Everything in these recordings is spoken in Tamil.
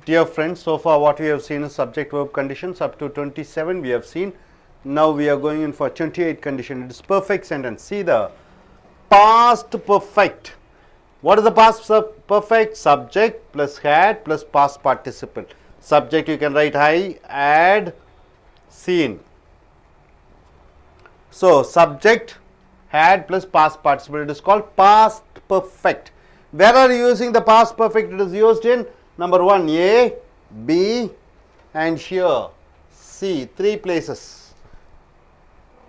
Dear friends, so far what we have seen is subject verb conditions up to 27 we have seen. Now we are going in for 28 condition. It is perfect sentence. See the past perfect. What is the past perfect? Subject plus had plus past participle. Subject you can write I had seen. So subject had plus past participle. It is called past perfect. Where are you using the past perfect? It is used in number 1 A, B and here C, 3 places.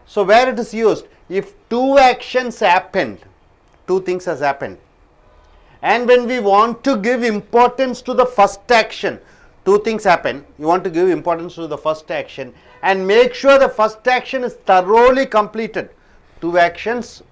So where it is used? If two actions happened, two things has happened, and when we want to give importance to the first action, two things happen, you want to give importance to the first action and make sure the first action is thoroughly completed. Two actions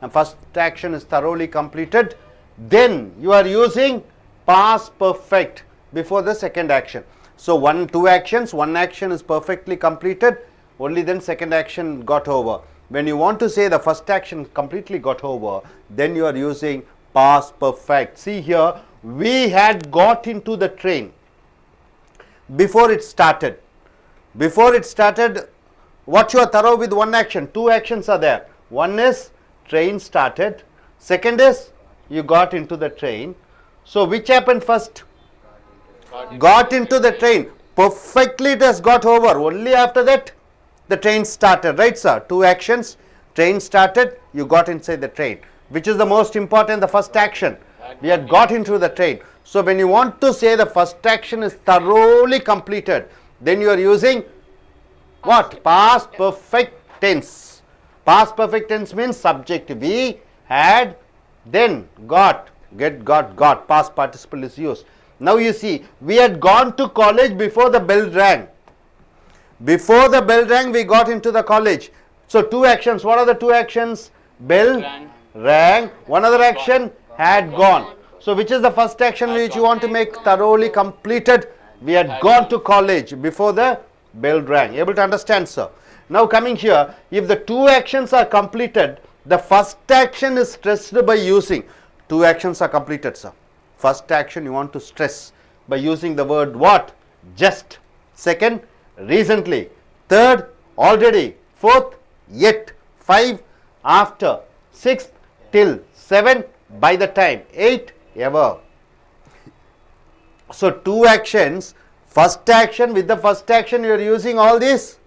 and first action is thoroughly completed, then you are using past perfect before the second action. So two actions, one action is perfectly completed, only then second action got over. When you want to say the first action completely got over, then you are using past perfect. See here, we had got into the train before it started. Before it started, what you are thorough with one action, two actions are there. One is train started, second is you got into the train. So which happened first? Got into the train. Perfectly it has got over. Only after that the train started. Right sir? Two actions. Train started. You got inside the train. Which is the most important? The first action. We had got into the train. So when you want to say the first action is thoroughly completed, then you are using what? Past perfect tense. Past perfect tense means subject. We had, then got. Get, got, past participle is used. Now you see, we had gone to college before the bell rang. Before the bell rang, we got into the college. So two actions. What are the two actions? Bell rang. One other action, had gone. So which is the first action which you want to make thoroughly completed? We had gone to college before the bell rang. Able to understand, sir? Now coming here, if the two actions are completed, the first action is stressed by using. Two actions are completed, sir. First action you want to stress by using the word what? Just. Second, recently. Third, already. Fourth, yet. 5, after. 6th, till. 7, by the time. 8, ever. So two actions, first action, with the first action you are using all these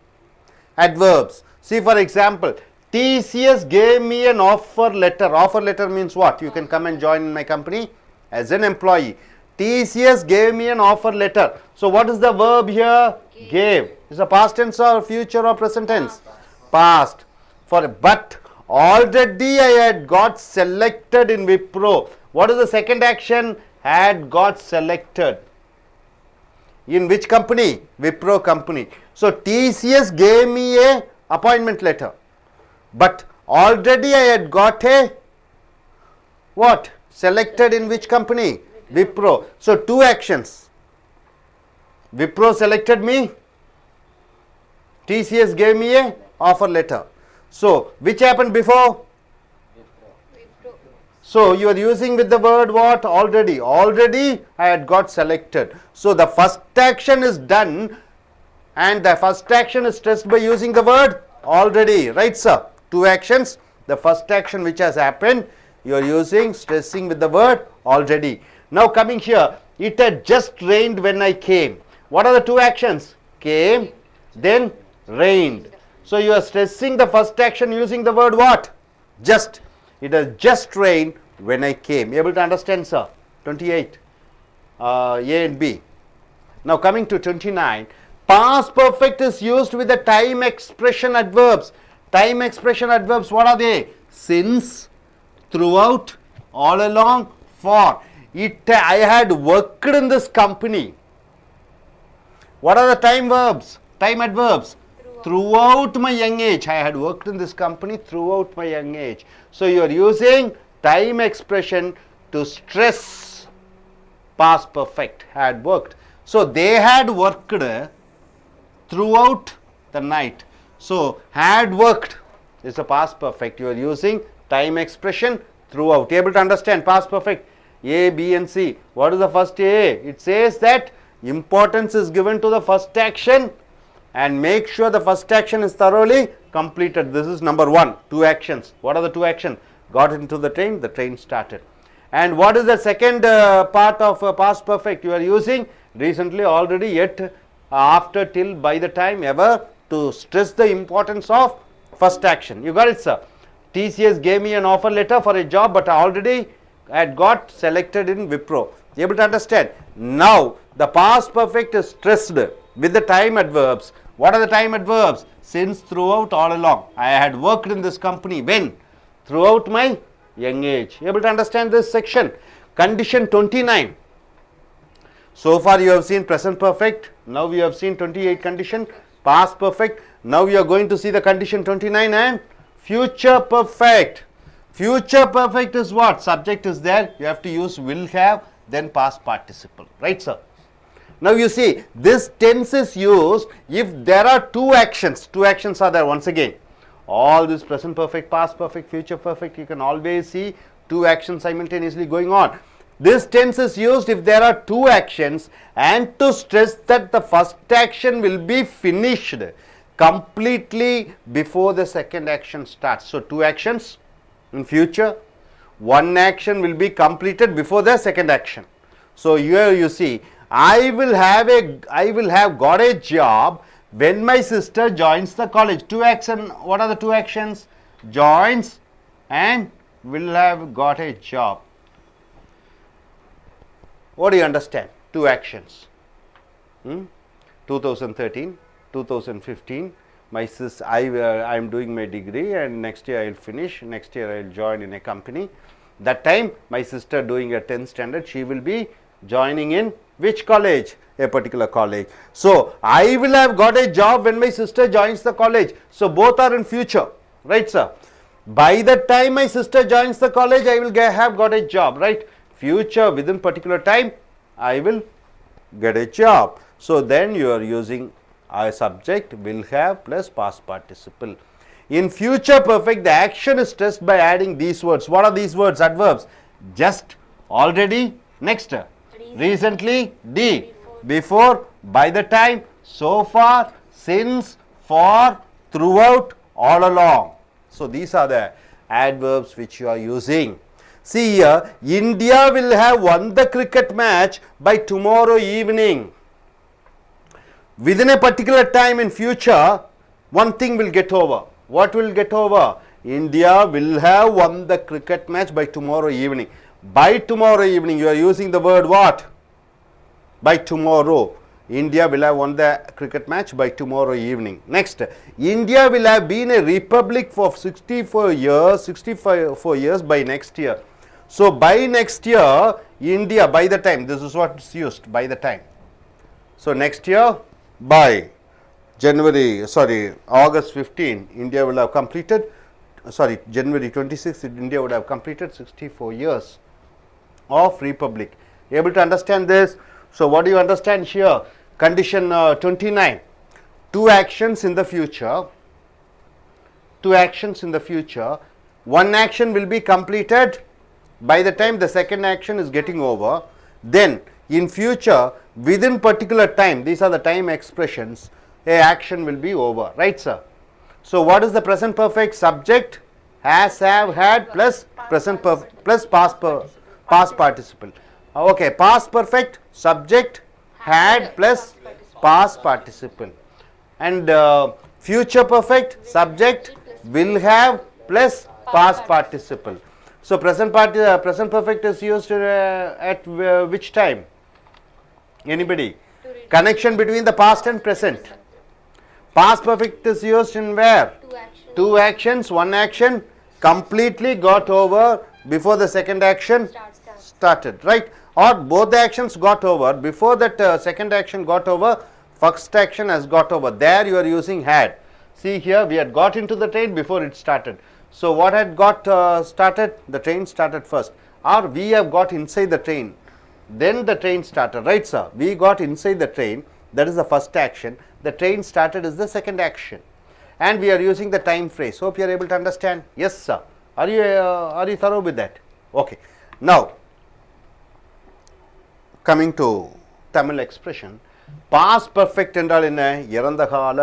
adverbs. See for example, TCS gave me an offer letter. Offer letter means what? You can come and join in my company as an employee. TCS gave me an offer letter. So what is the verb here? Gave. Is a past tense or future or present tense? Past. But already I had got selected in Wipro. What is the second action? Had got selected. In which company? Wipro company. So TCS gave me a appointment letter. But already I had got a what? Selected in which company? Wipro. So two actions. Wipro selected me. TCS gave me a offer letter. So which happened before? Wipro. So you are using with the word what? Already. Already I had got selected. So the first action is done and the first action is stressed by using the word already. Right sir? Two actions. The first action which has happened, you are using, stressing with the word already. Now coming here, it had just rained when I came. What are the two actions? Came, then rained. So you are stressing the first action using the word what? Just. It has just rained when I came. Able to understand, sir? 28. A and B. Now coming to 29. Past perfect is used with the time expression adverbs. Time expression adverbs, what are they? Since, throughout, all along, for. I had worked in this company. What are the time verbs? Time adverbs. Throughout my young age. I had worked in this company throughout my young age. So you are using time expression to stress past perfect. Had worked. So they had worked throughout the night. So had worked is a past perfect. You are using time expression throughout. Able to understand past perfect? A, B and C. What is the first A? It says that importance is given to the first action and make sure the first action is thoroughly completed. This is number 1, 2 actions. What are the 2 actions? Got into the train started. And what is the second part of past perfect you are using? Recently, already, yet, after, till, by the time, ever, to stress the importance of first action. You got it, sir? TCS gave me an offer letter for a job, but I already had got selected in Wipro. You able to understand? Now, the past perfect is stressed with the time adverbs. What are the time adverbs? Since, throughout, all along. I had worked in this company. When? Throughout my young age. You able to understand this section? Condition 29. So far you have seen present perfect. Now we have seen 28 condition. Past perfect. Now you are going to see the condition 29 and future perfect. Future perfect is what? Subject is there. You have to use will have, then past participle. Right, sir? Now you see, this tense is used if there are 2 actions. 2 actions are there once again. All this present perfect, past perfect, future perfect, you can always see 2 actions simultaneously going on. This tense is used if there are 2 actions and to stress that the first action will be finished completely before the second action starts. So, 2 actions in future, 1 action will be completed before the second action. So, here you see, I will have got a job when my sister joins the college. 2 actions. What are the 2 actions? Joins and will have got a job. What do you understand? 2 actions. 2013, 2015. My sister, I am doing my degree, and next year I will finish. Next year I will join in a company. That time my sister doing a 10th standard. She will be joining in which college? A particular college. So, I will have got a job when my sister joins the college. So, both are in future. Right, sir? By the time my sister joins the college, I will have got a job. Right? Future, within particular time, I will get a job. So, then you are using a subject will have plus past participle. In future perfect, the action is stressed by adding these words. What are these words? Adverbs. Just, already, next. Recently, D. Before, by the time, so far, since, for, throughout, all along. So, these are the adverbs which you are using. See here, India will have won the cricket match by tomorrow evening. Within a particular time in future, one thing will get over. What will get over? India will have won the cricket match by tomorrow evening. By tomorrow evening, you are using the word what? By tomorrow. India will have won the cricket match by tomorrow evening. Next, India will have been a republic for 64 years by next year. So, by next year, India, by the time, this is what is used, by the time. So, next year, by August 15, India will have completed, January 26, India would have completed 64 years of republic. Able to understand this? So, what do you understand here? Condition 29, 2 actions in the future, 2 actions in the future, 1 action will be completed by the time the second action is getting over. Then, in future, within particular time, these are the time expressions, a action will be over, right, sir? So, what is the present perfect? Subject, has, have, had plus present perfect plus past participle. Okay, past perfect, subject, had plus past participle. And future perfect, subject, will have plus past participle. So, present perfect is used at which time? Anybody? Connection between the past and present. Past perfect is used in where? 2 actions, 1 action completely got over before the second action started, right? Or both the actions got over, before that second action got over, first action has got over. There you are using had. See here, we had got into the train before it started. So, what had got started? The train started first, or we have got inside the train, then the train started, right, sir? We got inside the train, that is the first action. The train started is the second action, and we are using the time phrase. Hope you are able to understand. Yes, sir. Are you thorough with that? Okay. Now, coming to Tamil expression, past perfect என்றால் என்ன? இறந்த கால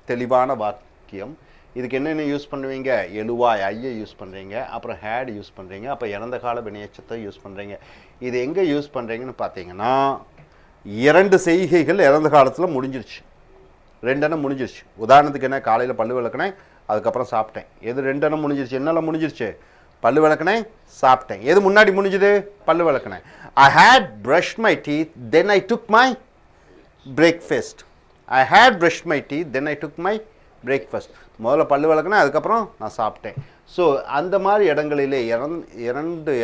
தெளிவான வாக்கியம். இதுக்கு என்னென்ன யூஸ் பண்ணுவீங்க? எழுவாய் ஐயை யூஸ் பண்ணுறீங்க, அப்புறம் ஹேட் யூஸ் பண்ணுறீங்க, அப்போ இறந்த கால வினையச்சத்தை யூஸ் பண்ணுறீங்க. இது எங்கே யூஸ் பண்ணுறீங்கன்னு பார்த்தீங்கன்னா, 2 செய்கைகள் இறந்த காலத்தில் முடிஞ்சிருச்சு, 2 எண்ணம் முடிஞ்சிருச்சு. உதாரணத்துக்கு என்ன? காலையில் பல்லு விளக்குனேன், அதுக்கப்புறம் சாப்பிட்டேன். எது 2 எண்ணம் முடிஞ்சிருச்சு? என்னெல்லாம் முடிஞ்சிருச்சு? பல்லு விளக்குனேன், சாப்பிட்டேன். எது முன்னாடி முடிஞ்சுது? பல்லு விளக்குனேன். I had brushed my teeth, then I took my breakfast. I had brushed my teeth, then I took my breakfast. முதல்ல பல்லு விளக்குனேன், அதுக்கப்புறம் நான் சாப்பிட்டேன். ஸோ அந்த மாதிரி இடங்களிலே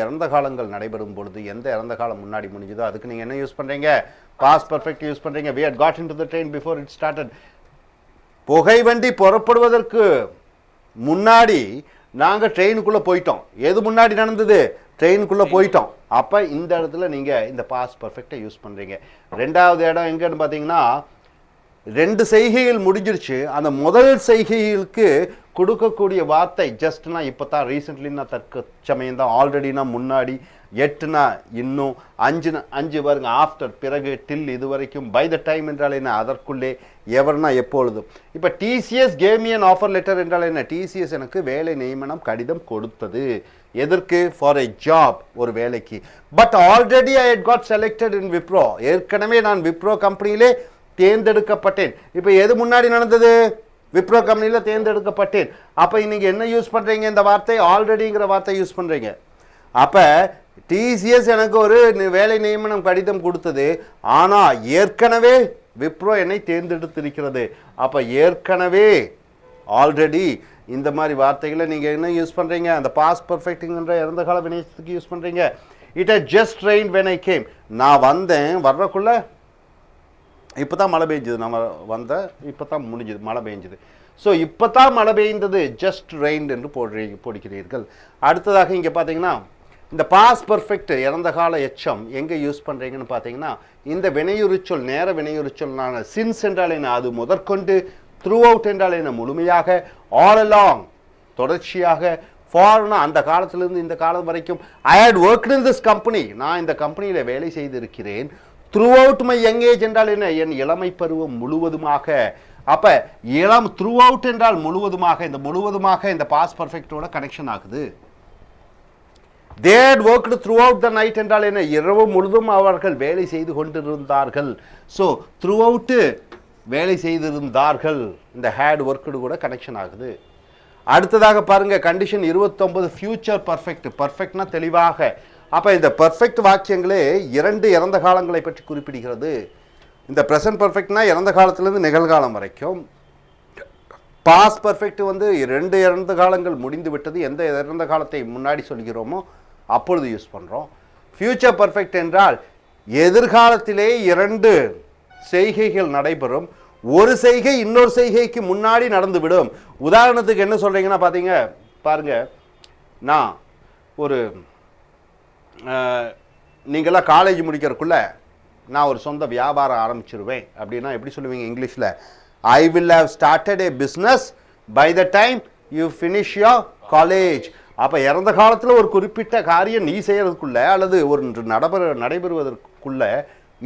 இறந்த காலங்கள் நடைபெறும் பொழுது எந்த இறந்த காலம் முன்னாடி முடிஞ்சதோ அதுக்கு நீங்கள் என்ன யூஸ் பண்ணுறீங்க? பாஸ்ட் பர்ஃபெக்ட் யூஸ் பண்ணுறீங்க. we had got into the train before it started. புகை வண்டி புறப்படுவதற்கு முன்னாடி நாங்கள் ட்ரெயினுக்குள்ளே போயிட்டோம். எது முன்னாடி நடந்தது? ட்ரெயினுக்குள்ளே போயிட்டோம். அப்போ இந்த இடத்துல நீங்கள் இந்த பாஸ்ட் பர்ஃபெக்டை யூஸ் பண்ணுறீங்க. 2வது இடம் எங்கன்னு பார்த்தீங்கன்னா, 2 செய்கைகள் முடிஞ்சிருச்சு. அந்த முதல் செய்கைகளுக்கு கொடுக்கக்கூடிய வார்த்தை ஜஸ்ட்னா இப்போ தான், ரீசெண்ட்லின்னா தற்சமயம் தான், ஆல்ரெடினா முன்னாடி, 8னா இன்னும், 5 பாருங்க ஆஃப்டர் பிறகு, டில் இது வரைக்கும், பை த டைம் என்றால் என்ன? அதற்குள்ளே, எவர்னா எப்பொழுதும். இப்போ TCS gave me an offer letter என்றால் என்ன? டிசிஎஸ் எனக்கு வேலை நியமனம் கடிதம் கொடுத்தது. எதற்கு? ஃபார் எ ஜாப், ஒரு வேலைக்கு. But already I had got selected இன் விப்ரோ, ஏற்கனவே நான் விப்ரோ கம்பெனியிலே தேர்ந்தெடுக்கப்பட்டேன். இப்போ எது முன்னாடி நடந்தது? விப்ரோ கம்பெனியில் தேர்ந்தெடுக்கப்பட்டேன். அப்போ நீங்கள் என்ன யூஸ் பண்ணுறீங்க? இந்த வார்த்தை ஆல்ரெடிங்கிற வார்த்தை யூஸ் பண்ணுறீங்க. அப்போ டிசிஎஸ் எனக்கு ஒரு வேலை நியமனம் கடிதம் கொடுத்தது, ஆனால் ஏற்கனவே விப்ரோ என்னை தேர்ந்தெடுத்திருக்கிறது. அப்போ ஏற்கனவே, ஆல்ரெடி, இந்த மாதிரி வார்த்தைகளை நீங்கள் என்ன யூஸ் பண்ணுறீங்க? அந்த பாஸ்ட் பர்ஃபெக்ட்டுங்கிற இறந்த கால வினையத்துக்கு யூஸ் பண்ணுறீங்க. It had just rain when I came, நான் வந்தேன், வர்றக்குள்ள இப்போ தான் மழை பெய்ஞ்சுது, நம்ம வந்தேன், இப்போ தான் முடிஞ்சுது, மழை பெய்ஞ்சுது. ஸோ இப்போ தான் மழை பெய்ந்தது, ஜஸ்ட் ரெயின் என்று போடுகிறீர்கள். அடுத்ததாக இங்கே பார்த்தீங்கன்னா, இந்த பாஸ்ட் பர்ஃபெக்ட் இறந்த கால எச்சம் எங்கே யூஸ் பண்ணுறீங்கன்னு பார்த்தீங்கன்னா, இந்த வினையுறுச்சொல், நேர வினையுறுச்சொல்லான சின்ஸ் என்றால் என்ன? அது முதற்கொண்டு, த்ரூ அவுட் என்றால் என்ன? முழுமையாக, ஆல் அலாங் தொடர்ச்சியாக, ஃபார்னா அந்த காலத்திலிருந்து இந்த காலம் வரைக்கும். I had worked in this company, நான் இந்த கம்பெனியில் வேலை செய்திருக்கிறேன். Throughout my young age என்றால் என்ன? என் இளமை பருவம் முழுவதுமாக. அப்போ த்ரூ அவுட் என்றால் முழுவதுமாக, இந்த முழுவதுமாக இந்த பாஸ்ட் பர்ஃபெக்டோட கனெக்ஷன் ஆகுது. they had worked throughout the night என்றால் என்ன? இரவு முழுதும் அவர்கள் வேலை செய்து கொண்டிருந்தார்கள். ஸோ த்ரூ அவுட்டு வேலை செய்திருந்தார்கள், இந்த ஹேட் ஒர்க்குடு கூட கனெக்ஷன் ஆகுது. அடுத்ததாக பாருங்க, கண்டிஷன் 29 ஃபியூச்சர் பர்ஃபெக்ட். பர்ஃபெக்ட்னா தெளிவாக. அப்போ இந்த பர்ஃபெக்ட் வாக்கியங்களே 2 இறந்த காலங்களை பற்றி குறிப்பிடுகிறது. இந்த ப்ரெசன்ட் பர்ஃபெக்ட்னா இறந்த காலத்திலேருந்து நிகழ்காலம் வரைக்கும். பாஸ்ட் பர்ஃபெக்ட் வந்து 2 இறந்த காலங்கள் முடிந்து விட்டது, எந்த இறந்த காலத்தை முன்னாடி சொல்கிறோமோ அப்பொழுது யூஸ் பண்ணுறோம். ஃபியூச்சர் பர்ஃபெக்ட் என்றால் எதிர்காலத்திலே 2 செய்கைகள் நடைபெறும், ஒரு செய்கை இன்னொரு செய்கைக்கு முன்னாடி நடந்துவிடும். உதாரணத்துக்கு என்ன சொல்கிறீங்கன்னா பாருங்க, நான் ஒரு நீங்களாம் காலேஜ் முடிக்கிறதுக்குள்ள நான் ஒரு சொந்த வியாபாரம் ஆரம்பிச்சிருவேன் அப்படின்னா எப்படி சொல்லுவீங்க இங்கிலீஷில்? I will have started a business by the time you finish your college. அப்போ இறந்த காலத்தில் ஒரு குறிப்பிட்ட காரியம் நீ செய்கிறதுக்குள்ள அல்லது ஒரு நடைபெறுவதற்குள்ள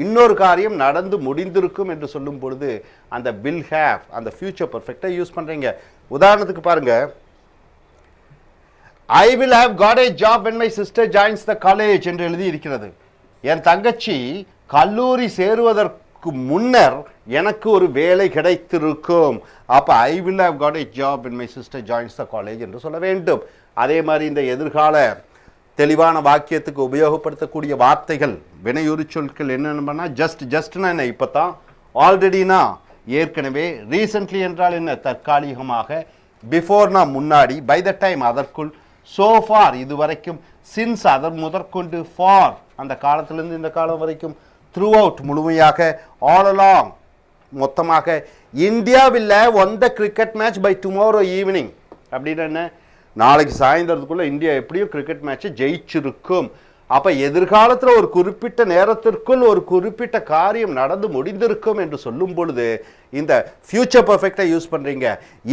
இன்னொரு காரியம் நடந்து முடிந்திருக்கும் என்று சொல்லும் பொழுது அந்த வில் ஹேவ், அந்த ஃபியூச்சர் பர்ஃபெக்டை யூஸ் பண்ணுறீங்க. உதாரணத்துக்கு பாருங்க, I will have God a job when my sister joins the college என்று எழுதி இருக்கிறது. என் தங்கச்சி கல்லூரி சேருவதற்கு முன்னர் எனக்கு ஒரு வேலை கிடைத்திருக்கும். அப்போ I will have God a job when my sister joins the college என்று சொல்ல வேண்டும். அதே மாதிரி இந்த எதிர்கால தெளிவான வாக்கியத்துக்கு உபயோகப்படுத்தக்கூடிய வார்த்தைகள், வினையுறு சொற்கள் என்னென்னா, ஜஸ்ட்னா என்ன? இப்போ தான், ஆல்ரெடினா ஏற்கனவே, ரீசெண்ட்லி என்றால் என்ன? தற்காலிகமாக, பிஃபோர்னா முன்னாடி, பை த டைம் அதற்குள், so far இது வரைக்கும், சின்ஸ் அதன் முதற்கொண்டு, ஃபார் அந்த காலத்திலிருந்து இந்த காலம் வரைக்கும், த்ரூ அவுட் முழுமையாக, ஆல் அலாங் மொத்தமாக. India will have won the cricket match by tomorrow evening அப்படின்னு என்ன? நாளைக்கு சாயந்தரத்துக்குள்ள இந்தியா எப்படியும் கிரிக்கெட் மேட்சை ஜெயிச்சிருக்கும். அப்போ எதிர்காலத்தில் ஒரு குறிப்பிட்ட நேரத்திற்குள் ஒரு குறிப்பிட்ட காரியம் நடந்து முடிந்திருக்கும் என்று சொல்லும் பொழுது இந்த ஃபியூச்சர் பர்ஃபெக்டை யூஸ் பண்ணுறீங்க.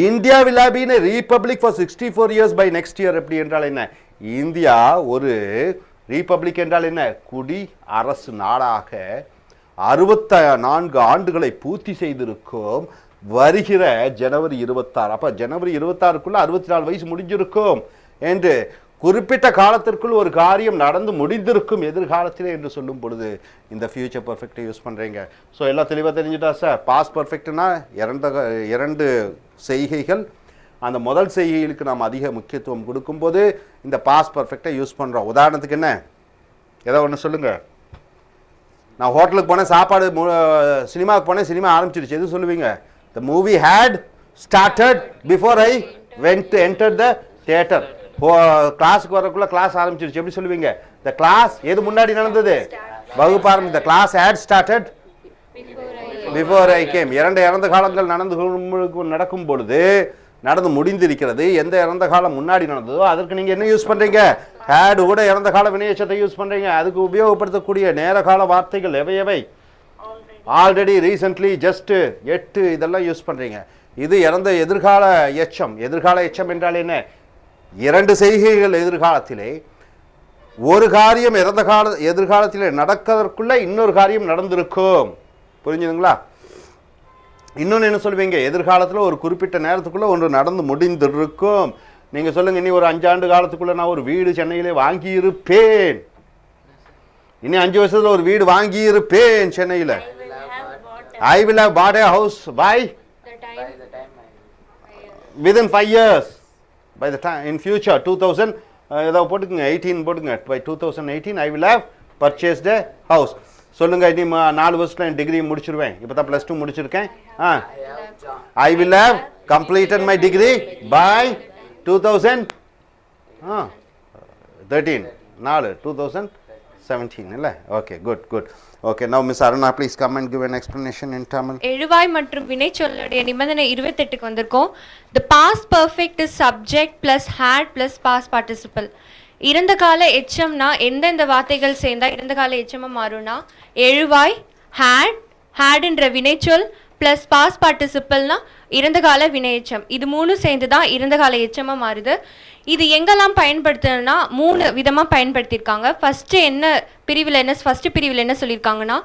India will have been a republic for 64 years by next year எப்படி என்றால் என்ன? இந்தியா ஒரு ரீபப்ளிக் என்றால் என்ன? குடி அரசு நாடாக 64 ஆண்டுகளை பூர்த்தி செய்திருக்கும் வருகிற ஜனவரி 26. அப்ப ஜனவரி 26க்குள்ள 64 வயசு முடிஞ்சிருக்கும் என்று குறிப்பிட்ட காலத்திற்குள் ஒரு காரியம் நடந்து முடிந்திருக்கும் எதிர்காலத்திலே என்று சொல்லும் பொழுது இந்த ஃபியூச்சர் பர்ஃபெக்டை யூஸ் பண்ணுறீங்க. ஸோ எல்லாம் தெளிவாக தெரிஞ்சுட்டா சார்? பாஸ்ட் பர்ஃபெக்ட்னா இரண்டு செய்கைகள். அந்த முதல் செய்கைகளுக்கு நாம் அதிக முக்கியத்துவம் கொடுக்கும்போது இந்த பாஸ்ட் பர்ஃபெக்டை யூஸ் பண்ணுறோம். உதாரணத்துக்கு என்ன, ஏதோ ஒன்று சொல்லுங்கள். நான் ஹோட்டலுக்கு போனேன், சாப்பாடு சினிமாவுக்கு போனேன், சினிமா ஆரம்பிச்சிருச்சு, எது சொல்லுவீங்க? The movie had started before I went to enter the theater. கிளாஸுக்கு வரக்குள்ள கிளாஸ் ஆரம்பிச்சிருச்சு, எப்படி சொல்லுவீங்க? The class எது முன்னாடி நடந்தது? வகுப்பு ஆரம்பி. The class had started before I came. இரண்டு இறந்த காலங்கள் நடக்கும் பொழுது நடந்து முடிந்திருக்கிறது. எந்த இறந்த காலம் முன்னாடி நடந்ததோ அதற்கு நீங்க என்ன யூஸ் பண்றீங்க? had கூட இறந்த கால வினையச்சத்தை யூஸ் பண்றீங்க. அதுக்கு உபயோகப்படுத்தக்கூடிய நேர கால வார்த்தைகள் எவை எவை? ஆல்ரெடி, ரீசென்ட்லி, ஜஸ்ட், எட்டு, இதெல்லாம் யூஸ் பண்றீங்க. இது இறந்த எதிர்கால எச்சம். எதிர்கால எச்சம் என்றால் என்ன? இரண்டு செய்கைகள் எதிர்காலத்திலே, ஒரு காரியம் எதிர்காலத்திலே நடக்கிறதுக்குள்ள இன்னொரு காரியம் நடந்திருக்கும். புரிஞ்சுதுங்களா? இன்னொன்று என்ன சொல்வீங்க? எதிர்காலத்தில் ஒரு குறிப்பிட்ட நேரத்துக்குள்ள ஒன்று நடந்து முடிந்திருக்கும். நீங்க சொல்லுங்க, இனி ஒரு 5 ஆண்டு காலத்துக்குள்ள நான் ஒரு வீடு சென்னையிலே வாங்கி இருப்பேன். இனி 5 வருஷத்துல ஒரு வீடு வாங்கி இருப்பேன் சென்னையில். I will have bought a house by within 5 years. By the time in future 2000 ஏதாவது போட்டுக்குங்க, 18 போட்டுங்க. By 2018 I will have purchased a house. சொல்லுங்க, இனி 4 வருஷத்துல டிகிரி முடிச்சிருவேன். இப்போ தான் +2 முடிச்சிருக்கேன். I will have completed my degree by 2013. 2017 இல்ல? Okay, good. Okay, now Miss Aruna, please come and give an explanation in Tamil. எழுவாய் மற்றும் வினை சொல்லுடைய நிபந்தனை 28க்கு வந்திருக்கோம். The past perfect is subject plus had plus past participle. இறந்த கால எச்சம்னா எந்தெந்த வார்த்தைகள் சேர்ந்தா இறந்த கால எச்சமா மாறும்னா, எழுவாய், hadன்ற வினைச்சொல் plus past participleனா இறந்த கால வினையெச்சம். இது 3 சேர்ந்து தான் இறந்த கால எச்சமா மாறுது. இது எங்கெல்லாம் பயன்படுத்தணும்னா 3 விதமாக பயன்படுத்தியிருக்காங்க. ஃபர்ஸ்ட் பிரிவில் என்ன சொல்லியிருக்காங்கன்னா,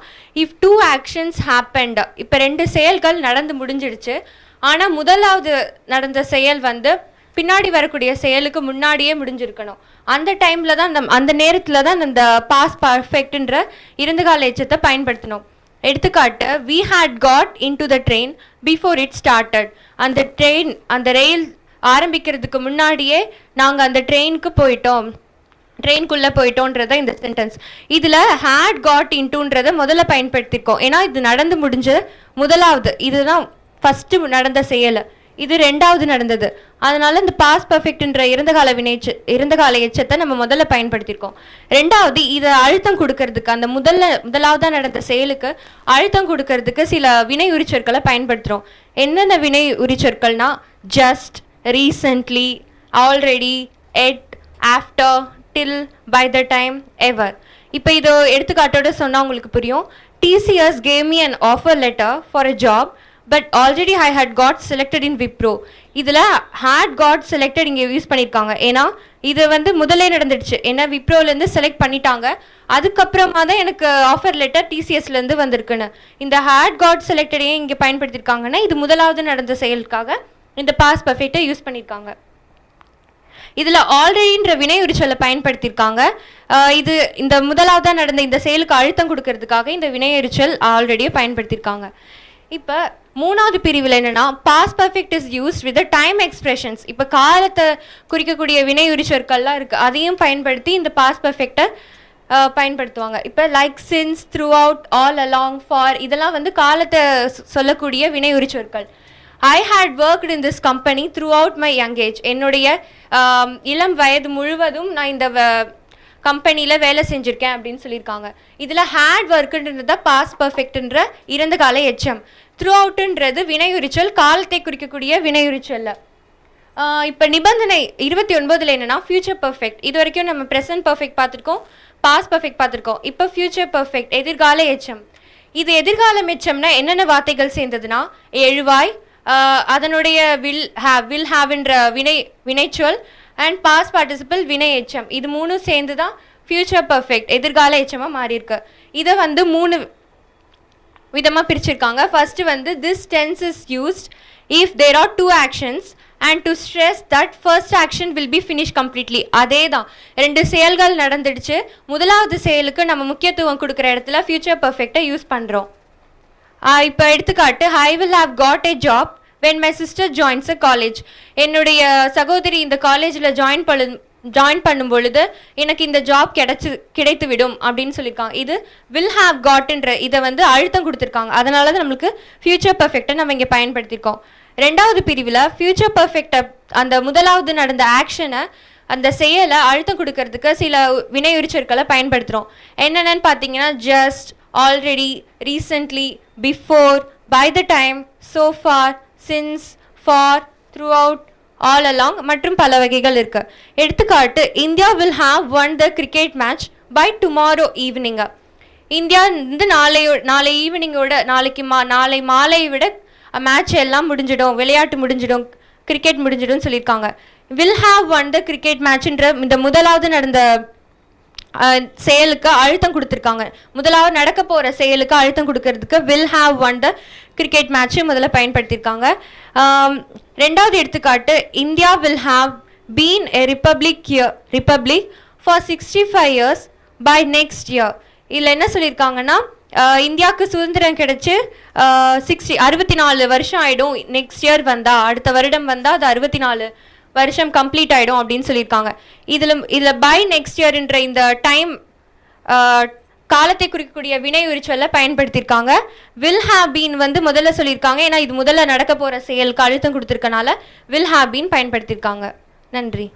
இஃப் 2 actions happened, இப்போ 2 செயல்கள் நடந்து முடிஞ்சிடுச்சு, ஆனால் முதலாவது நடந்த செயல் பின்னாடி வரக்கூடிய செயலுக்கு முன்னாடியே முடிஞ்சிருக்கணும். அந்த டைமில் தான் அந்த நேரத்தில் தான் அந்த பாஸ்ட் பர்ஃபெக்ட்ன்ற இறந்த கால எச்சத்தை பயன்படுத்தணும். எடுத்துக்காட்டு, we had got into the train before it started. அந்த ரயில் ஆரம்பிக்கிறதுக்கு முன்னாடியே நாங்கள் அந்த ட்ரெயின்குள்ளே போயிட்டோன்றத இந்த சென்டென்ஸ். இதில் had got intoன்றதை முதல்ல பயன்படுத்தியிருக்கோம். ஏன்னா இது நடந்து முடிஞ்ச முதலாவது, இதுதான் ஃபஸ்ட்டு நடந்த செயல், இது 2வது நடந்தது. அதனால இந்த பாஸ்ட் பர்ஃபெக்ட்ன்ற இறந்த கால எச்சத்தை நம்ம முதல்ல பயன்படுத்தியிருக்கோம். 2வது, இதை அழுத்தம் கொடுக்கறதுக்கு, அந்த முதலாவதாக நடந்த செயலுக்கு அழுத்தம் கொடுக்கறதுக்கு சில வினை உரிச்சொற்களை பயன்படுத்துகிறோம். என்னென்ன வினை உரிச்சொற்கள்னா, just, recently, already, yet, after, till, by the time, ever. இப்போ இது எடுத்துக்காட்டோட சொன்னால் உங்களுக்கு புரியும். TCS gave me an offer letter for a job, but already I had got selected in Wipro. இதில் had got selected இங்கே யூஸ் பண்ணியிருக்காங்க. ஏன்னா இது முதலே நடந்துடுச்சு. ஏன்னா விப்ரோலேருந்து செலக்ட் பண்ணிட்டாங்க, அதுக்கப்புறமா தான் எனக்கு ஆஃபர் லெட்டர் TCSலேருந்து வந்திருக்குன்னு. இந்த had got selected ஏன் இங்கே பயன்படுத்தியிருக்காங்கன்னா, இது முதலாவது நடந்த செயலுக்காக இந்த பாஸ்ட் பர்ஃபெக்டை யூஸ் பண்ணியிருக்காங்க. இதில் ஆல்ரெடின்ற வினை உரிச்சொல்லை பயன்படுத்தியிருக்காங்க. இது இந்த முதலாவதாக நடந்த இந்த செயலுக்கு அழுத்தம் கொடுக்கறதுக்காக இந்த வினை உரிச்சொல் ஆல்ரெடியே பயன்படுத்தியிருக்காங்க. இப்போ 3வது பிரிவில் என்னென்னா, past perfect is used with time expressions. இப்போ காலத்தை குறிக்கக்கூடிய வினை உரிச்சொற்கள்லாம் இருக்குது, அதையும் பயன்படுத்தி இந்த பாஸ்ட் பர்ஃபெக்டை பயன்படுத்துவாங்க. இப்போ like, since, through out, all along, for, இதெல்லாம் காலத்தை சொல்லக்கூடிய வினை உரிச்சொற்கள். I had worked in this company throughout my young age. என்னுடைய இளம் வயது முழுவதும் நான் இந்த கம்பெனியில் வேலை செஞ்சுருக்கேன் அப்படின்னு சொல்லியிருக்காங்க. இதில் had workடுன்றத பாஸ்ட் பர்ஃபெக்ட்ன்ற இறந்த கால எச்சம். த்ரூ அவுட்டுன்றது வினையுரிச்சொல், காலத்தை குறிக்கக்கூடிய வினையுரிச்சொல்ல. இப்போ நிபந்தனை 29ல் என்னென்னா, ஃபியூச்சர் பர்ஃபெக்ட். இது வரைக்கும் நம்ம ப்ரெசன்ட் பர்ஃபெக்ட் பார்த்துருக்கோம், பாஸ்ட் பர்ஃபெக்ட் பார்த்துருக்கோம். இப்போ ஃபியூச்சர் பர்ஃபெக்ட், எதிர்கால எச்சம். இது எதிர்காலம் எச்சம்னா என்னென்ன வார்த்தைகள் சேர்ந்ததுன்னா, எழுவாய், அதனுடைய வில் ஹாவ்ன்ற வினைச்சொல், அண்ட் பாஸ்ட் பார்ட்டிசிபிள் வினை எச்சம். இது 3 சேர்ந்து தான் ஃபியூச்சர் பர்ஃபெக்ட் எதிர்கால எச்சமா மாறி இருக்கு. இதை வந்து 3 விதமாக பிரிச்சிருக்காங்க. ஃபர்ஸ்ட் வந்து this tense is used if there are 2 actions and to stress that first action will be finish completely. அதே தான் 2 செயல்கள் நடந்துடுச்சு, முதலாவது செயலுக்கு நம்ம முக்கியத்துவம் கொடுக்குற இடத்துல ஃபியூச்சர் பர்ஃபெக்டை யூஸ் பண்ணுறோம். இப்போ எடுத்துக்காட்டு, I will have got a job when my sister joins a college. என்னுடைய சகோதரி இந்த காலேஜில் ஜாயின் பண்ணும் பொழுது எனக்கு இந்த ஜாப் கிடைத்து விடும் அப்படின்னு சொல்லியிருக்காங்க. இது வில் ஹாவ் காட்ன்ற இதை வந்து அழுத்தம் கொடுத்துருக்காங்க, அதனால தான் நம்மளுக்கு ஃபியூச்சர் பர்ஃபெக்டை நம்ம இங்கே பயன்படுத்தியிருக்கோம். 2வது பிரிவில் ஃபியூச்சர் பர்ஃபெக்டை அந்த முதலாவது நடந்த ஆக்ஷனை அந்த செயலை அழுத்தம் கொடுக்கறதுக்கு சில வினையுரிச்சொற்களை பயன்படுத்துகிறோம். என்னென்னு பார்த்தீங்கன்னா just, already, recently, before, by the time, so far, since, for, throughout, all along மற்றும் பல வகைகள் இருக்கு. எடுத்துக்காட்டு, India will have won the cricket match by tomorrow evening. India வந்து நாளை ஈவினிங்கோட நாளை மாலை விட மேட்ச் எல்லாம் முடிஞ்சிடும், விளையாட்டு முடிஞ்சிடும், கிரிக்கெட் முடிஞ்சிடும் சொல்லியிருக்காங்க. will have won the cricket matchன்ற இந்த முதலாவது நடந்த செயலுக்கு அழுத்தம் கொடுத்துருக்காங்க. முதலாவது நடக்க போகிற செயலுக்கு அழுத்தம் கொடுக்கறதுக்கு will have won the cricket match முதல்ல பயன்படுத்தியிருக்காங்க. 2வது எடுத்துக்காட்டு, India will have been a republic for 65 years by next year. இதில் என்ன சொல்லியிருக்காங்கன்னா இந்தியாவுக்கு சுதந்திரம் கிடைச்சி 64 வருஷம் ஆகிடும், நெக்ஸ்ட் இயர் வந்தால், அடுத்த வருடம் வந்தால் அது 64 வருஷம் கம்ப்ளீட் ஆகிடும் அப்படின்னு சொல்லியிருக்காங்க. இதில் பை நெக்ஸ்ட் இயர்ன்ற இந்த டைம் காலத்தை குறிக்கக்கூடிய வினையுரிச்சொல்ல பயன்படுத்தியிருக்காங்க. வில் ஹாவ் பீன் வந்து முதல்ல சொல்லியிருக்காங்க, ஏன்னா இது முதல்ல நடக்க போகிற செயலுக்கு அழுத்தம் கொடுத்துருக்கனால வில் ஹாவ் பீன் பயன்படுத்தியிருக்காங்க. நன்றி.